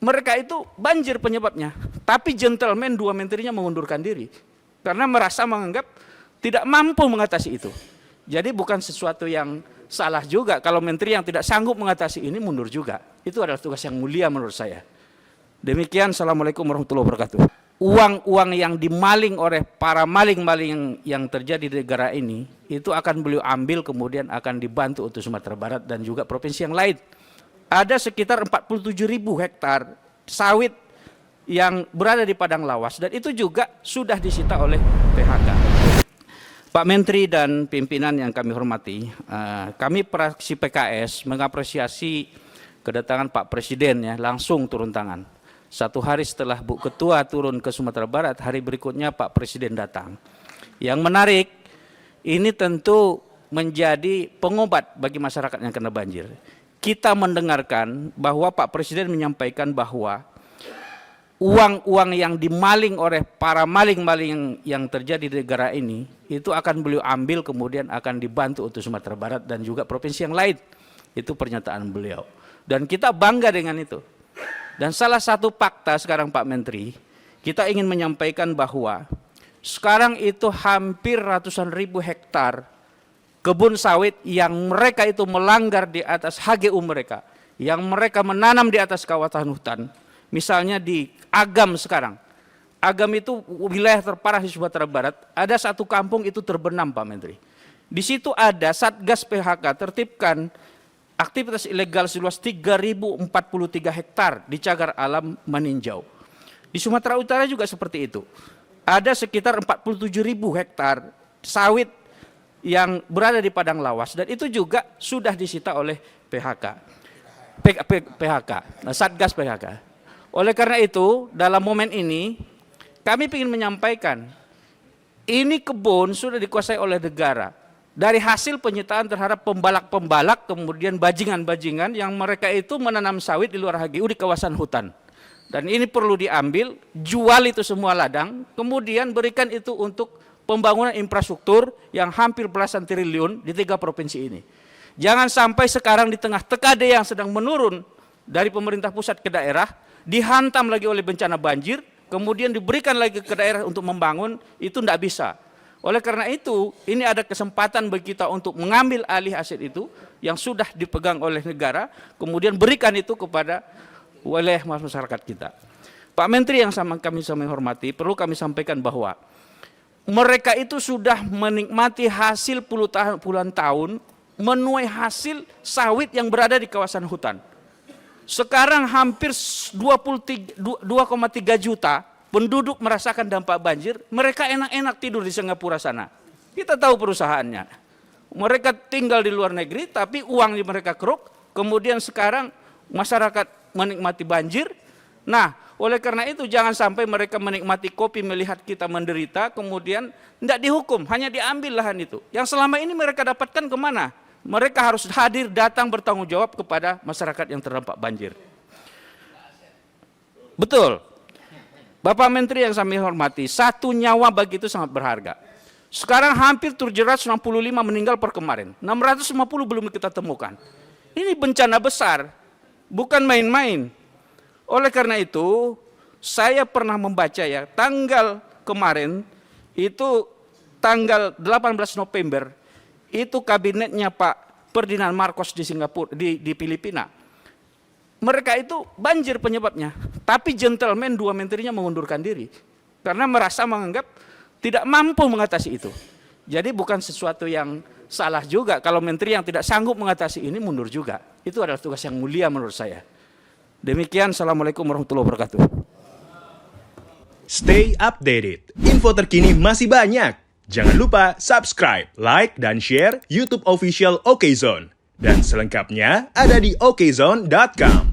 mereka itu banjir penyebabnya. Tapi gentleman dua menterinya mengundurkan diri karena merasa menganggap tidak mampu mengatasi itu. Jadi bukan sesuatu yang salah juga kalau menteri yang tidak sanggup mengatasi ini mundur juga. Itu adalah tugas yang mulia menurut saya. Demikian, assalamualaikum warahmatullahi wabarakatuh. Uang-uang yang dimaling oleh para maling-maling yang terjadi di negara ini itu akan beliau ambil kemudian akan dibantu untuk Sumatera Barat dan juga provinsi yang lain. Ada sekitar 47.000 hektar sawit yang berada di padang lawas dan itu juga sudah disita oleh PHK. Pak Menteri dan pimpinan yang kami hormati, kami fraksi PKS mengapresiasi kedatangan Pak Presiden ya langsung turun tangan. Satu hari setelah Bu Ketua turun ke Sumatera Barat, hari berikutnya Pak Presiden datang. Yang menarik, ini tentu menjadi pengobat bagi masyarakat yang kena banjir. Kita mendengarkan bahwa Pak Presiden menyampaikan bahwa uang-uang yang dimaling oleh para maling-maling yang terjadi di negara ini, itu akan beliau ambil kemudian akan dibantu untuk Sumatera Barat dan juga provinsi yang lain. Itu pernyataan beliau. Dan kita bangga dengan itu. Dan salah satu fakta sekarang Pak Menteri, kita ingin menyampaikan bahwa sekarang itu hampir ratusan ribu hektar kebun sawit yang mereka itu melanggar di atas HGU mereka, yang mereka menanam di atas kawasan hutan. Misalnya di Agam sekarang, Agam itu wilayah terparah di Sumatera Barat, ada satu kampung itu terbenam Pak Menteri. Di situ ada Satgas PHK tertibkan aktivitas ilegal seluas 3.043 hektar di cagar alam meninjau. Di Sumatera Utara juga seperti itu. Ada sekitar 47.000 hektar sawit yang berada di padang lawas dan itu juga sudah disita oleh PHK, Satgas PHK. Oleh karena itu, dalam momen ini kami ingin menyampaikan ini kebun sudah dikuasai oleh negara. Dari hasil penyitaan terhadap pembalak-pembalak, kemudian bajingan-bajingan yang mereka itu menanam sawit di luar HGU di kawasan hutan. Dan ini perlu diambil, jual itu semua ladang, kemudian berikan itu untuk pembangunan infrastruktur yang hampir belasan triliun di 3 provinsi ini. Jangan sampai sekarang di tengah TKD yang sedang menurun dari pemerintah pusat ke daerah, dihantam lagi oleh bencana banjir, kemudian diberikan lagi ke daerah untuk membangun, itu tidak bisa. Oleh karena itu, ini ada kesempatan bagi kita untuk mengambil alih aset itu yang sudah dipegang oleh negara, kemudian berikan itu kepada wilayah masyarakat kita. Pak Menteri yang kami hormati, perlu kami sampaikan bahwa mereka itu sudah menikmati hasil puluhan tahun, menuai hasil sawit yang berada di kawasan hutan. Sekarang hampir 2,3 juta penduduk merasakan dampak banjir, mereka enak-enak tidur di Singapura sana. Kita tahu perusahaannya. Mereka tinggal di luar negeri, tapi uang di mereka keruk, kemudian sekarang masyarakat menikmati banjir. Nah, oleh karena itu jangan sampai mereka menikmati kopi melihat kita menderita, kemudian tidak dihukum, hanya diambil lahan itu. Yang selama ini mereka dapatkan kemana? Mereka harus hadir, datang bertanggung jawab kepada masyarakat yang terdampak banjir. Betul. Bapak Menteri yang kami hormati, satu nyawa bagi itu sangat berharga. Sekarang hampir 765 meninggal per kemarin, 650 belum kita temukan. Ini bencana besar, bukan main-main. Oleh karena itu, saya pernah membaca ya, tanggal kemarin, itu tanggal 18 November, itu kabinetnya Pak Ferdinand Marcos di Singapura, di Filipina. Mereka itu banjir penyebabnya, tapi gentleman dua menterinya mengundurkan diri karena merasa menganggap tidak mampu mengatasi itu. Jadi bukan sesuatu yang salah juga kalau menteri yang tidak sanggup mengatasi ini mundur juga. Itu adalah tugas yang mulia menurut saya. Demikian, assalamualaikum warahmatullahi wabarakatuh. Stay updated, info terkini masih banyak. Jangan lupa subscribe, like, dan share YouTube official OKZone. Dan selengkapnya ada di okezone.com.